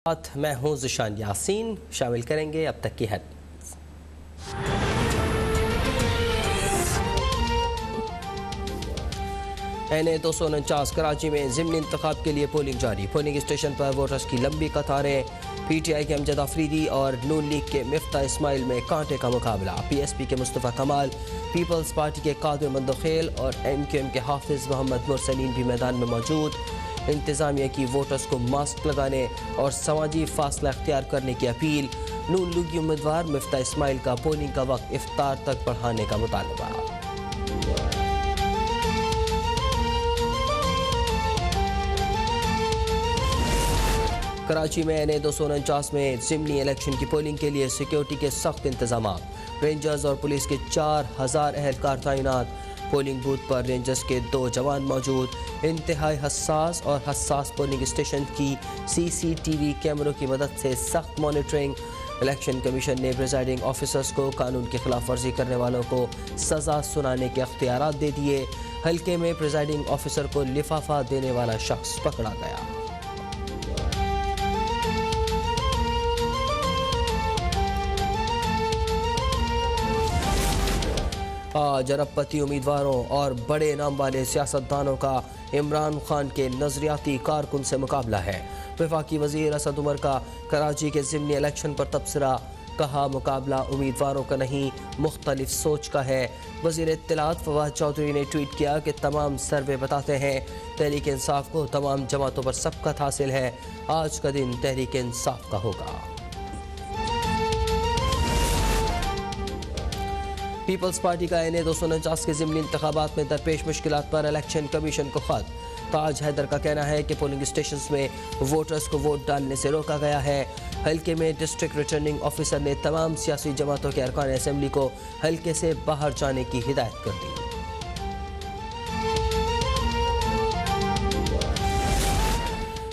साथ मैं हूं ज़िशान यासीन। शामिल करेंगे अब तक की हेड। NA 249 कराची में ज़िमनी इंतखाब के लिए पोलिंग जारी। पोलिंग स्टेशन पर वोटर्स की लंबी कतारें। PTI के अमजद आफरीदी और नून लीग के मिफ्ता इस्माइल में कांटे का मुकाबला। PSP के मुस्तफ़ा कमाल, पीपल्स पार्टी के कादिर मंदोखेल और MQM के हाफिज मोहम्मद मुरसलीन भी मैदान में मौजूद। इंतज़ामिया की वोटर्स को मास्क लगाने और समाजी फासला अख्तियार करने की अपील। नून लीगी उम्मीदवार मिफ्ता इस्माइल का पोलिंग का वक्त इफ्तार तक बढ़ाने का मुतालबा। कराची में NA 249 में ज़िमनी इलेक्शन की पोलिंग के लिए सिक्योरिटी के सख्त इंतजाम। रेंजर्स और पुलिस के 4000 एहलकार तैनात। पोलिंग बूथ पर रेंजर्स के 2 जवान मौजूद। इंतहाई हसास पोलिंग स्टेशन की CCTV कैमरों की मदद से सख्त मॉनिटरिंग। इलेक्शन कमीशन ने प्रिजाइडिंग ऑफिसर्स को कानून की खिलाफ वर्जी करने वालों को सज़ा सुनाने के अख्तियारात दे दिए। हल्के में प्रिजाइडिंग ऑफिसर को लिफाफा देने वाला शख्स पकड़ा गया। आज अरबपति उम्मीदवारों और बड़े नाम वाले सियासतदानों का इमरान खान के नजरियाती कारकुन से मुकाबला है। वफाकी वजीर असद उमर का कराची के ज़िमनी इलेक्शन पर तबसरा। कहा, मुकाबला उम्मीदवारों का नहीं, मुख्तलिफ सोच का है। वजीर इत्तलात फवाद चौधरी ने ट्वीट किया कि तमाम सर्वे बताते हैं तहरीक इंसाफ को तमाम जमातों पर सबकत हासिल है। आज का दिन तहरीक इंसाफ का होगा। पीपल्स पार्टी का NA 249 के ज़िमनी इंतखाबात में दरपेश मुश्किलात पर इलेक्शन कमीशन को खत। ताज हैदर का कहना है कि पोलिंग स्टेशंस में वोटर्स को वोट डालने से रोका गया है। हल्के में डिस्ट्रिक्ट रिटर्निंग ऑफिसर ने तमाम सियासी जमातों के अरकान असेंबली को हल्के से बाहर जाने की हिदायत कर दी।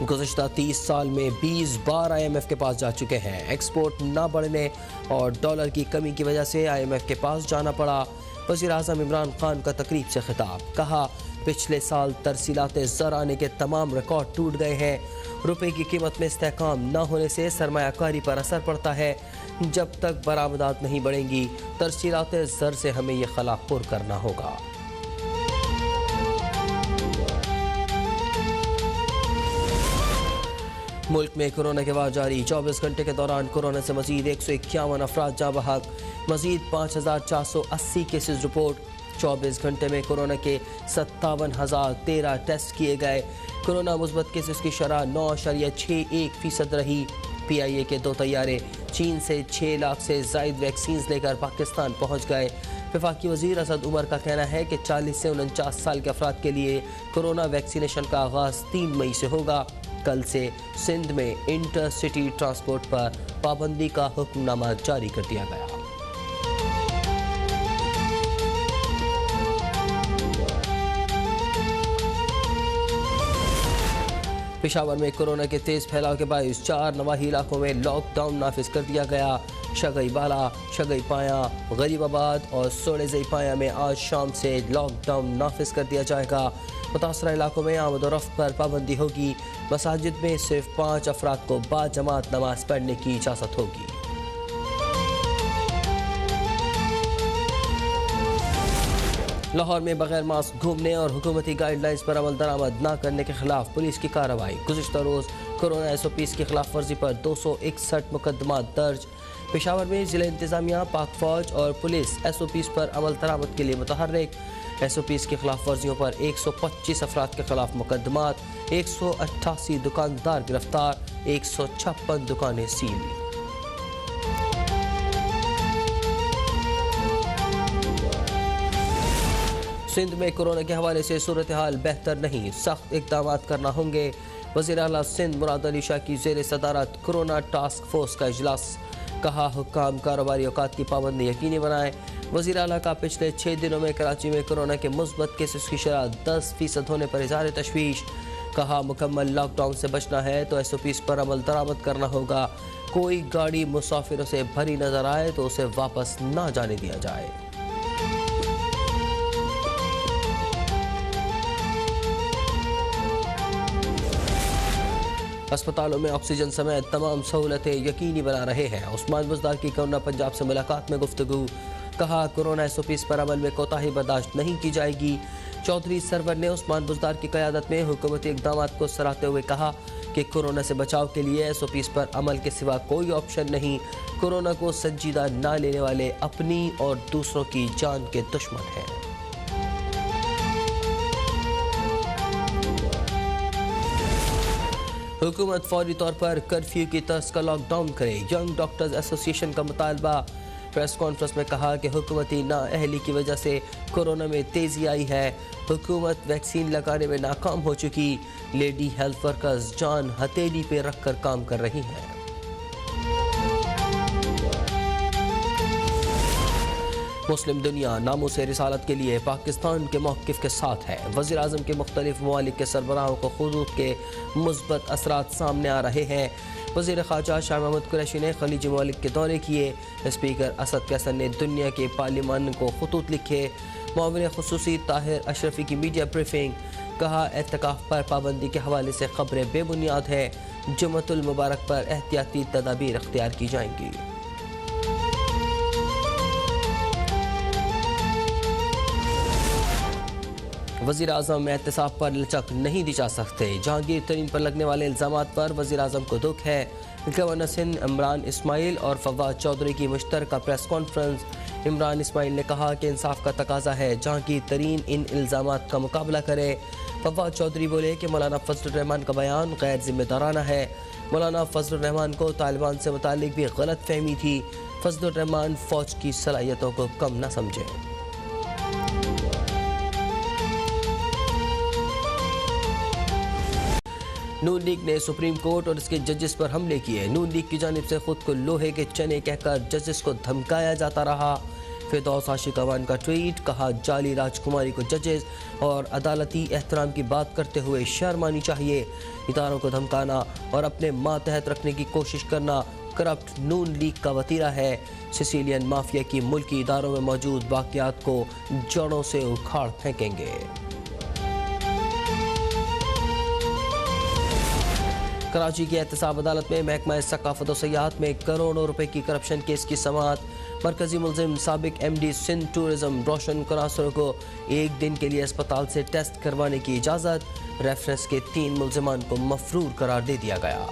गुज़श्ता 30 साल में 20 बार IMF के पास जा चुके हैं। एक्सपोर्ट ना बढ़ने और डॉलर की कमी की वजह से IMF के पास जाना पड़ा। वज़ीर आज़म इमरान खान का तकरीब से खिताब। कहा, पिछले साल तरसीलात ज़र आने के तमाम रिकॉर्ड टूट गए हैं। रुपए की कीमत में इस्तेहकाम न होने से सरमायाकारी पर असर पड़ता है। जब तक बरामदात नहीं बढ़ेंगी, तरसीलात ज़र से हमें यह खला पुर करना होगा। मुल्क में कोरोना के बाद जारी 24 घंटे के दौरान कोरोना से मजीद 151 अफराद जाँ बहक। मजीद 5480 केसेज रिपोर्ट। 24 घंटे में कोरोना के 57,013 टेस्ट किए गए। कोरोना मुस्बत केसेस की शरह 9.61% रही। PIA के 2 तैयारे चीन से 6 लाख से ज़ायद वैक्सीन लेकर पाकिस्तान पहुँच गए। वफाकी वजीर असद उमर का कहना है कि 40 से 49 साल के अफराद के लिए कोरोना वैक्सीनेशन का आगाज़ 3 मई से होगा। कल से सिंध में इंटर सिटी ट्रांसपोर्ट पर पाबंदी का हुक्मनामा जारी कर दिया गया। पेशावर में कोरोना के तेज फैलाव के बायस 4 नवाही इलाकों में लॉकडाउन नाफिज कर दिया गया। शगई बाला, शगई पाया, गरीबाबाद और सोड़े पाया में आज शाम से लॉकडाउन नाफिज कर दिया जाएगा। मुतासरा इलाकों में आमद और रफ्त पर पाबंदी होगी। मसाजिद में सिर्फ 5 अफराद को बाजमात नमाज पढ़ने की इजाज़त होगी। लाहौर में बगैर मास्क घूमने और हुकूमती गाइडलाइंस पर अमल दरामद न करने के खिलाफ पुलिस की कार्रवाई। गुज़िश्ता रोज़ कोरोना SOPs की खिलाफ वर्जी पर 261 मुकदमात दर्ज। पेशावर में ज़िला इंतज़ामिया, पाक फ़ौज और पुलिस SOPs पर अमल दरामद के लिए मुतहर्रिक। SOPs की खिलाफ वर्जियों पर 125 अफराद के खिलाफ मुकदमात। 188 दुकानदार गिरफ्तार। 156 दुकानें सील। सिंध में कोरोना के हवाले से सूरत हाल बेहतर नहीं, सख्त इक़दाम करना होंगे। वज़ीर आला सिंध मुराद अली शाह की ज़ेर सदारत कोरोना टास्क फोर्स का इजलास। कहा, हुक्काम कारोबारी औकात की पाबंदी यकीनी बनाएं। वज़ीर आला का पिछले 6 दिनों में कराची में कोरोना के मुस्बत केसेस की शरह 10% होने पर इज़हार तशवीश। कहा, मुकम्मल लॉकडाउन से बचना है तो SOPs पर अमल दरामद करना होगा। कोई गाड़ी मुसाफिरों से भरी नजर आए तो उसे वापस ना जाने दिया जाए। अस्पतालों में ऑक्सीजन समेत तमाम सहूलतें यकीनी बना रहे हैं। उस्मान बुज़दार की कोरोना पंजाब से मुलाकात में गुफ्तगू, कहा कोरोना SOPs पर अमल में कोताही बर्दाश्त नहीं की जाएगी। चौधरी सरवर ने उस्मान बुज़दार की क़यादत में हुकूमती इक़दाम को सराहते हुए कहा कि कोरोना से बचाव के लिए SOPs पर अमल के सिवा कोई ऑप्शन नहीं। कोरोना को संजीदा ना लेने वाले अपनी और दूसरों की जान के दुश्मन हैं। हुकूमत फौरी तौर पर कर्फ्यू की तर्ज का लॉकडाउन करे, यंग डॉक्टर्स एसोसिएशन का मुतालबा। प्रेस कॉन्फ्रेंस में कहा कि हुकूमती नाअहली की वजह से कोरोना में तेज़ी आई है। हुकूमत वैक्सीन लगाने में नाकाम हो चुकी। लेडी हेल्थ वर्कर्स जान हथेली पे रख कर काम कर रही हैं। मुस्लिम दुनिया नामों से रिसालत के लिए पाकिस्तान के मौक़िफ़ के साथ है। वज़ीर आज़म के मुख्तलिफ ममालिक के सरबराहों को खुदूद के मुस्बत असरात सामने आ रहे हैं। वज़ीर ख़ारजा शाह महमूद कुरैशी ने खलीजी ममालिक के दौरे किए। स्पीकर असद कैसर ने दुनिया के पार्लिमान को खुतूत लिखे। मुआविन ख़ुसूसी ताहिर अशरफी की मीडिया ब्रीफिंग, कहा एहतिकाफ़ पर पाबंदी के हवाले से खबरें बेबुनियाद है। जुम्मतुल मुबारक पर एहतियाती तदाबीर अख्तियार की जाएंगी। वज़ीर आज़म एहतिसाब पर लचक नहीं दी जा सकते। जहांगीर तरीन पर लगने वाले इल्ज़ामात पर वज़ीर आज़म को दुख है। गवर्नर सिंध इमरान इस्माइल और फवाद चौधरी की मुश्तरका प्रेस कॉन्फ्रेंस। इमरान इस्माइल ने कहा कि इंसाफ का तकाजा है, जहांगीर तरीन इन इल्ज़ामात का मुकाबला करे। फवाद चौधरी बोले कि मौलाना फजलुर रहमान का बयान गैर जिम्मेदाराना है। मौलाना फजलुर रहमान को तालिबान से मुतालिक भी गलत फहमी थी। फजलुर रहमान फ़ौज की सलाहियतों को कम न समझे। नून लीग ने सुप्रीम कोर्ट और इसके जजेस पर हमले किए। नून लीग की जानिब से खुद को लोहे के चने कहकर जजेस को धमकाया जाता रहा। फिरदौस आशिक अवान का ट्वीट, कहा जाली राजकुमारी को जजेस और अदालती एहतराम की बात करते हुए शर्म आनी चाहिए। इदारों को धमकाना और अपने मातहत रखने की कोशिश करना करप्ट नून लीग का वतीरा है। सिसिलियन माफिया की मुल्की इदारों में मौजूद वाक़यात को जड़ों से उखाड़ फेंकेंगे। कराची की एहतसाब अदालत में महकमा सकाफत और सयाहत में करोड़ों रुपए की करप्शन केस की समाअत। मरकजी मुलजिम साबिक MD सिंध टूरिज्म रोशन करासर को 1 दिन के लिए अस्पताल से टेस्ट करवाने की इजाज़त। रेफरेंस के 3 मुलजिमान को मफरूर करार दे दिया गया।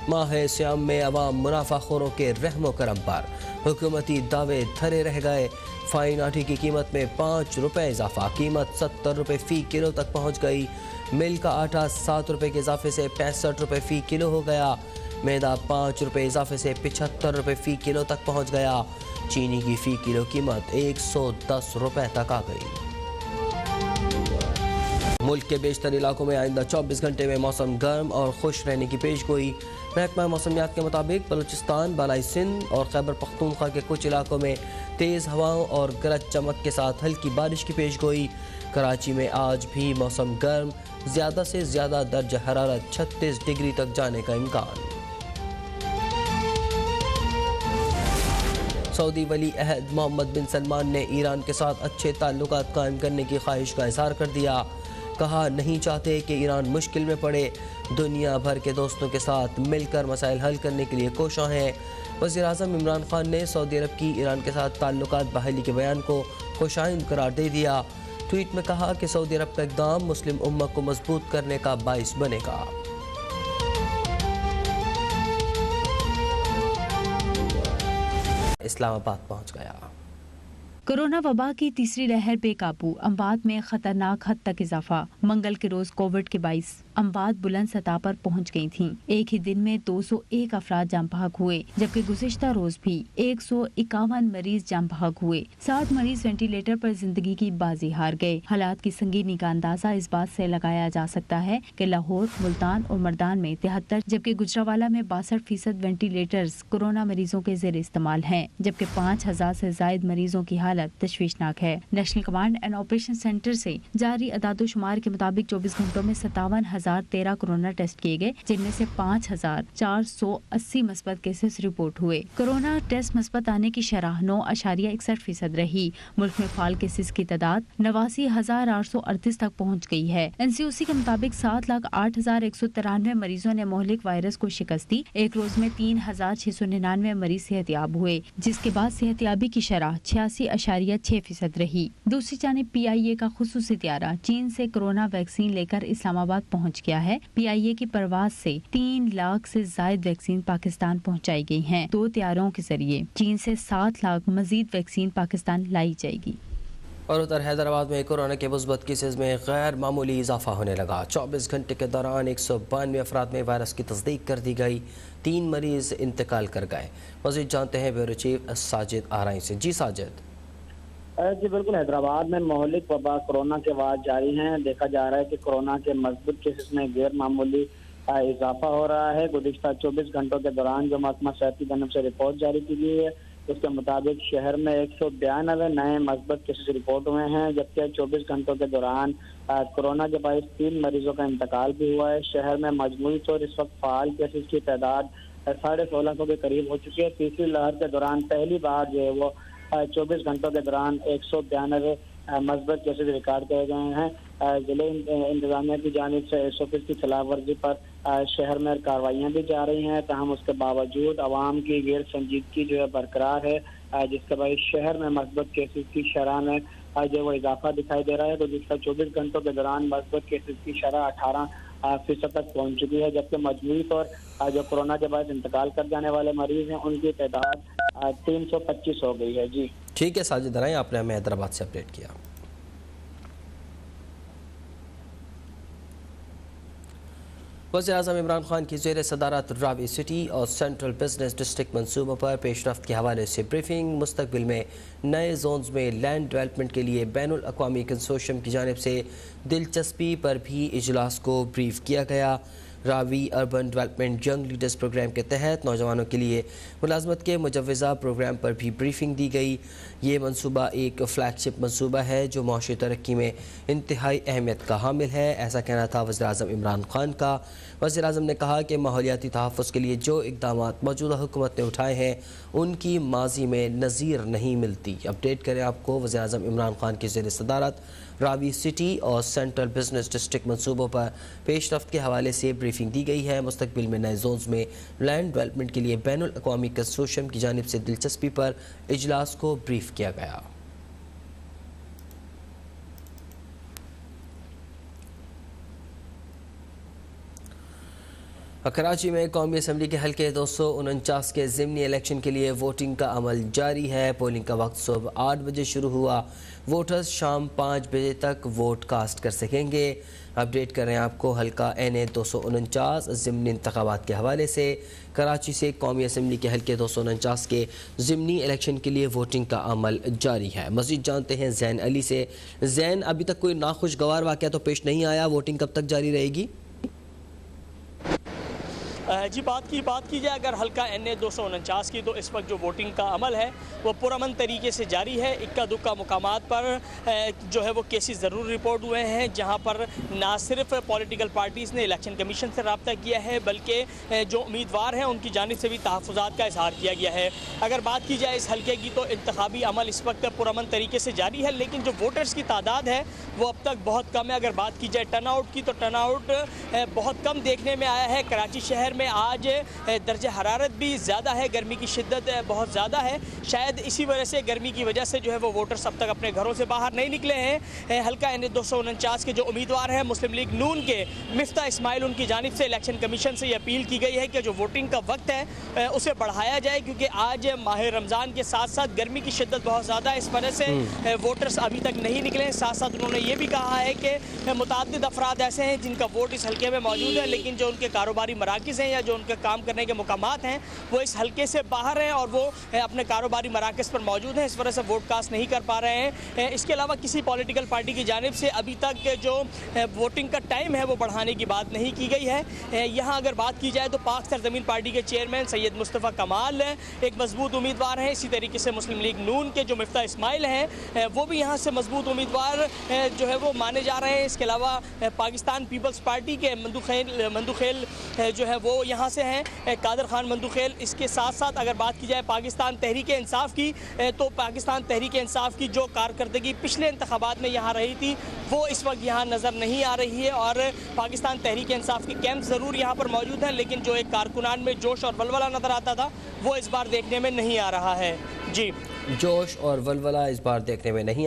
माह सियाम में अवाम मुनाफाखोरों के रहमो करम पर हुकूमती दावे धरे रह गए। फाइन आटे की कीमत में 5 रुपये इजाफा, कीमत 70 रुपये फ़ी किलो तक पहुँच गई। मिल का आटा 7 रुपये के इजाफे से 65 रुपये फ़ी किलो हो गया। मैदा 5 रुपये इजाफे से 75 रुपये फ़ी किलो तक पहुँच गया। चीनी की फ़ी किलो कीमत 110 रुपये तक आ गई। मुल्क के बेशतर इलाकों में आइंदा 24 घंटे में मौसम गर्म और खुश रहने की पेशगोई। महकमा मौसमियात के मुताबिक बलूचिस्तान, बालाई सिंध और खैबर पख्तूनख्वा के कुछ इलाकों में तेज़ हवाओं और गरज चमक के साथ हल्की बारिश की पेशगोई। कराची में आज भी मौसम गर्म, ज़्यादा से ज़्यादा दर्ज हरारत 36 डिग्री तक जाने का इम्कान। सऊदी वली अहद मोहम्मद बिन सलमान ने ईरान के साथ अच्छे ताल्लुकात कायम करने की ख्वाहिश का इजहार कर दिया। कहा नहीं चाहते कि ईरान मुश्किल में पड़े। दुनिया भर के दोस्तों के साथ मिलकर मसाइल हल करने के लिए कोशां हैं। वज़ीर आज़म इमरान खान ने सऊदी अरब की ईरान के साथ ताल्लुकात बहाली के बयान को खुशाइंद करार दे दिया। ट्वीट में कहा कि सऊदी अरब का इक़दाम मुस्लिम उम्मा को मजबूत करने का बाइस बनेगा। इस्लामाबाद पहुँच गया। कोरोना वबा की तीसरी लहर बेकाबू, अमवात में खतरनाक हद तक इजाफा। मंगल के रोज कोविड के 22 अमवात बुलंद सतह पर पहुंच गई थीं। एक ही दिन में 201 अफराद जाम बहक हुए, जबकि गुज़िश्ता रोज भी 151 मरीज जाम बहक हुए। 60 मरीज वेंटिलेटर पर जिंदगी की बाजी हार गए। हालात की संगीनी का अंदाजा इस बात से लगाया जा सकता है कि लाहौर, मुल्तान और मर्दान में 73 जबकि गुजरावाला में 62% वेंटिलेटर्स कोरोना मरीजों के जेर इस्तेमाल हैं, जबकि 5000 से ज्यादा मरीजों की हालत हालत तशवीशनाक है। National command and operation centre से जारी अदादोशुमार के मुताबिक 24 घंटों में 57,013 कोरोना टेस्ट किए गए, जिनमें से 5,480 मुस्बत केसेस रिपोर्ट हुए। कोरोना टेस्ट मुस्बत आने की शरह 9.61% रही। मुल्क में फाल केसेस की तादाद 89,838 तक पहुँच गई है। NCOC के मुताबिक 7,08,193 मरीजों ने मोहलिक वायरस को शिकस्त दी। एक रोज में 3,699 मरीज सेहतियाब हुए, जिसके बाद सेहतियाबी की शरह 86.6% रही। दूसरी जानिब PIA का खुसूसी त्यारा चीन से कोरोना वैक्सीन लेकर इस्लामाबाद पहुंच गया है। PIA की परवाज से 3 लाख से जायद वैक्सीन पाकिस्तान पहुंचाई गई हैं। 2 त्यारों के जरिए चीन से 7 लाख मजीद वैक्सीन पाकिस्तान लाई जाएगी। और उधर हैदराबाद में कोरोना के मुस्बत केसेस में गैर मामूली इजाफा होने लगा। 24 घंटे के दौरान 192 अफराद में वायरस की तस्दीक कर दी गई। 3 मरीज इंतकाल कर गए। मज़ीद जानते हैं ब्यूरो चीफ साजिद आराई से। जी साजिद। जी बिल्कुल, हैदराबाद में मौलिक वबा कोरोना के बाद जारी हैं। देखा जा रहा है कि कोरोना के मजबूत केसेस में गैर मामूली इजाफा हो रहा है। गुज़िश्ता 24 घंटों के दौरान जो महकमा सेहत की जानब से रिपोर्ट जारी की गई है, उसके मुताबिक शहर में 192 नए मजबूत केसेस रिपोर्ट हुए हैं, जबकि 24 घंटों के दौरान कोरोना के बायस 3 मरीजों का इंतकाल भी हुआ है। शहर में मजमूई तौर इस वक्त फाल केसेस की तादाद 1650 के करीब हो चुकी है। तीसरी लहर के दौरान पहली बार जो है वो 24 घंटों के दौरान 192 मजबूत केसेस रिकॉर्ड किए गए हैं। जिले इंतजामिया की जानिब से SOPs की खिलाफ वर्जी पर शहर में कार्रवाइयाँ भी जा रही हैं। तहम उसके बावजूद आवाम की गैर संजीदगी जो है बरकरार है, जिसके बाद शहर में मजबूत केसेस की शरह में जो वो इजाफा दिखाई दे रहा है। तो जिसका 24 घंटों के दौरान मजबूत केसेस की शरह 18% तक पहुँच चुकी है, जबकि मजमूई तौर जो कोरोना के बाद इंतकाल कर जाने वाले मरीज हैं उनकी तादाद 325 हो गई है। जी ठीक है साजिद आराई, आपने हमें हैदराबाद से अपडेट किया। वज़ीर-ए-आज़म इमरान खान की ज़ेर सदारत रावी सिटी और सेंट्रल बिजनेस डिस्ट्रिक्ट मनसूबों पर पेशरफ्त के हवाले से ब्रीफिंग। मुस्तकबिल में नए जोन्स में लैंड डेवलपमेंट के लिए बैनुल अक़वामी कंसोर्शियम की जानिब से दिलचस्पी पर भी इजलास को ब्रीफ किया गया। Ravi urban development young leaders programme के तहत नौजवानों के लिए मुलाजमत के मुजव्वज़ा प्रोग्राम पर भी ब्रीफिंग दी गई। ये मनसूबा एक फ्लैगशिप मनसूबा है जो माशी तरक्की में इंतहाई अहमियत का हामिल है, ऐसा कहना था वज़ीर-ए-आज़म इमरान खान का। वज़ीर-ए-आज़म ने कहा कि माहौलियाती तहफ़्फ़ुज़ के लिए जो इक़दामात मौजूदा हुकूमत ने उठाए हैं उनकी माजी में नज़ीर नहीं मिलती। अपडेट करें आपको, वज़ीर-ए-आज़म इमरान खान की ज़ेर सदारत रावी सिटी और सेंट्रल बिजनेस डिस्ट्रिक्ट मनसूबों पर पेशरफ्त के हवाले से ब्रीफिंग दी गई है। मुस्तकबिल में नए जोन्स में लैंड डेवलपमेंट के लिए बैनुल अक़वामी कंसोर्शियम की जानिब से दिलचस्पी पर इजलास को ब्रीफ किया गया। कराची में कौमी असम्बली के हल्के 249 के ज़िमनी इलेक्शन के लिए वोटिंग का अमल जारी है। पोलिंग का वक्त सुबह 8 बजे शुरू हुआ। वोटर्स शाम 5 बजे तक वोट कास्ट कर सकेंगे। अपडेट करें आपको हल्का NA 249 ज़िमनी इंतखाबात के हवाले से। कराची से कौमी असम्बली के हल्के 249 के ज़िमनी इलेक्शन के लिए वोटिंग का अमल जारी है। मज़ीद जानते हैं ज़ैन अली से। ज़ैन, अभी तक कोई नाखुशगवार वाक़या तो पेश नहीं आया, वोटिंग कब तक जारी रहेगी? जी बात की जाए अगर हल्का NA 249 की, तो इस वक्त जो वोटिंग का अमल है वो पुरअमन तरीके से जारी है। इक्का दुक्का मुकामात पर जो है वो केसेस ज़रूर रिपोर्ट हुए हैं, जहां पर ना सिर्फ पॉलिटिकल पार्टीज़ ने इलेक्शन कमीशन से रब्ता किया है, बल्कि जो उम्मीदवार हैं उनकी जानिब से भी तहफ़्फ़ुज़ात का इजहार किया गया है। अगर बात की जाए इस हल्के की, तो इंतखाबी अमल इस वक्त पुरअमन तरीके से जारी है, लेकिन जो वोटर्स की तादाद है वो अब तक बहुत कम है। अगर बात की जाए टर्नआउट की, तो टर्नआउट बहुत कम देखने में आया है। कराची शहर में आज दर्जे हरारत भी ज़्यादा है, गर्मी की शिद्दत बहुत ज़्यादा है। शायद इसी वजह से, गर्मी की वजह से जो है वो वोटर्स अब तक अपने घरों से बाहर नहीं निकले हैं। हल्का NA 249 के जो उम्मीदवार हैं मुस्लिम लीग नून के मिफ्ता इस्माइल, उनकी जानिब से इलेक्शन कमीशन से ये अपील की गई है कि जो वोटिंग का वक्त है उसे बढ़ाया जाए, क्योंकि आज माह रमज़ान के साथ साथ गर्मी की शिद्दत बहुत ज़्यादा है। इस वजह से वोटर्स अभी तक नहीं निकले हैं। साथ साथ उन्होंने ये भी कहा है कि मुतअद्दिद अफराद ऐसे हैं जिनका वोट इस हल्के में मौजूद है, लेकिन जो उनके कारोबारी मराकिज़ हैं या जो उनके काम करने के मुकामात हैं वो इस हल्के से बाहर हैं और वो अपने कारोबारी मराकज़ पर मौजूद हैं, इस वजह से वोट कास्ट नहीं कर पा रहे हैं। इसके अलावा किसी पॉलिटिकल पार्टी की जानिब से अभी तक जो वोटिंग का टाइम है वो बढ़ाने की बात नहीं की गई है। यहाँ अगर बात की जाए तो पाक सरजमीन पार्टी के चेयरमैन सैयद मुस्तफ़ा कमाल एक मजबूत उम्मीदवार हैं। इसी तरीके से मुस्लिम लीग नून के जो मिफ्ता इस्माइल हैं वो भी यहाँ से मजबूत उम्मीदवार जो है वो माने जा रहे हैं। इसके अलावा पाकिस्तान पीपल्स पार्टी के मंदुखेल जो है वो यहाँ से हैं, कादर खान मंदुखेल। इसके साथ साथ अगर बात की जाए पाकिस्तान तहरीक इंसाफ की तो पाकिस्तान तहरीक इंसाफ की जो कारकर्दगी पिछले इंतखाबात में यहाँ रही थी वो इस वक्त यहाँ नज़र नहीं आ रही है और पाकिस्तान तहरीक इंसाफ के कैंप ज़रूर यहाँ पर मौजूद हैं, लेकिन जो एक कारकुनान में जोश और वलवला नज़र आता था वो इस बार देखने में नहीं आ रहा है। जी, जोश और वलवला इस बार देखने में नहीं